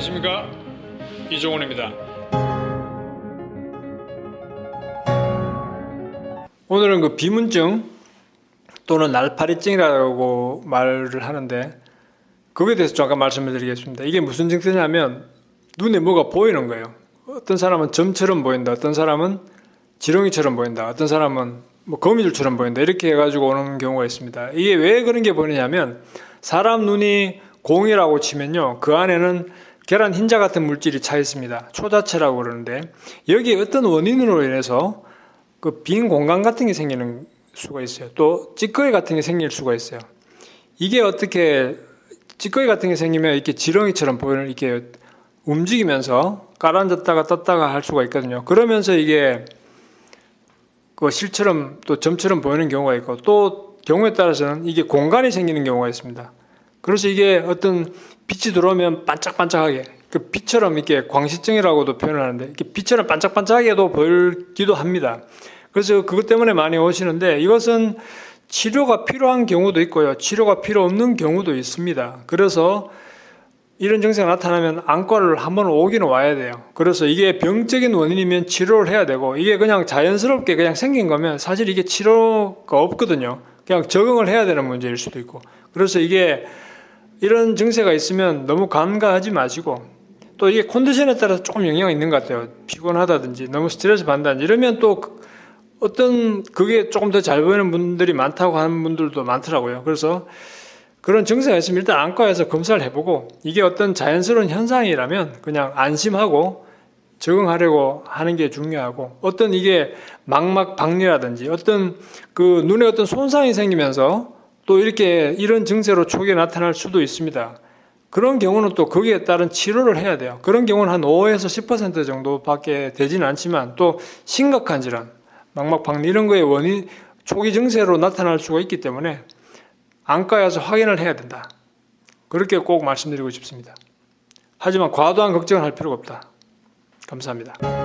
안녕하십니까, 이종훈입니다. 오늘은 그 비문증 또는 날파리증이라고 말을 하는데, 그거에 대해서 잠깐 말씀을 드리겠습니다. 이게 무슨 증세냐면 눈에 뭐가 보이는 거예요. 어떤 사람은 점처럼 보인다, 어떤 사람은 지렁이처럼 보인다, 어떤 사람은 뭐 거미줄처럼 보인다, 이렇게 해가지고 오는 경우가 있습니다. 이게 왜 그런 게 보이냐면, 사람 눈이 공이라고 치면요, 그 안에는 계란 흰자 같은 물질이 차 있습니다. 초자체라고 그러는데, 여기에 어떤 원인으로 인해서 그 빈 공간 같은 게 생기는 수가 있어요. 또 찌꺼기 같은 게 생길 수가 있어요. 이게 어떻게 찌꺼기 같은 게 생기면 이렇게 지렁이처럼 보이는, 이렇게 움직이면서 가라앉았다가 떴다가 할 수가 있거든요. 그러면서 이게 그 실처럼 또 점처럼 보이는 경우가 있고, 또 경우에 따라서는 이게 공간이 생기는 경우가 있습니다. 그래서 이게 어떤 빛이 들어오면 반짝반짝하게, 그 빛처럼 이렇게 광시증이라고도 표현을 하는데, 이렇게 빛처럼 반짝반짝하게도 보이기도 합니다. 그래서 그것 때문에 많이 오시는데, 이것은 치료가 필요한 경우도 있고요, 치료가 필요 없는 경우도 있습니다. 그래서 이런 증세가 나타나면 안과를 한번 오기는 와야 돼요. 그래서 이게 병적인 원인이면 치료를 해야 되고, 이게 그냥 자연스럽게 그냥 생긴 거면 사실 이게 치료가 없거든요. 그냥 적응을 해야 되는 문제일 수도 있고. 그래서 이게 이런 증세가 있으면 너무 간과하지 마시고, 또 이게 컨디션에 따라서 조금 영향이 있는 것 같아요. 피곤하다든지 너무 스트레스 받는다든지 이러면 또 어떤 그게 조금 더 잘 보이는 분들이 많다고 하는 분들도 많더라고요. 그래서 그런 증세가 있으면 일단 안과에서 검사를 해보고, 이게 어떤 자연스러운 현상이라면 그냥 안심하고 적응하려고 하는 게 중요하고, 어떤 이게 망막박리라든지 어떤 그 눈에 어떤 손상이 생기면서 또 이렇게 이런 증세로 초기에 나타날 수도 있습니다. 그런 경우는 또 거기에 따른 치료를 해야 돼요. 그런 경우는 한 5에서 10% 정도밖에 되지는 않지만, 또 심각한 질환, 망막박리 이런 거의 원인, 초기 증세로 나타날 수가 있기 때문에 안과에 와서 확인을 해야 된다. 그렇게 꼭 말씀드리고 싶습니다. 하지만 과도한 걱정을 할 필요가 없다. 감사합니다.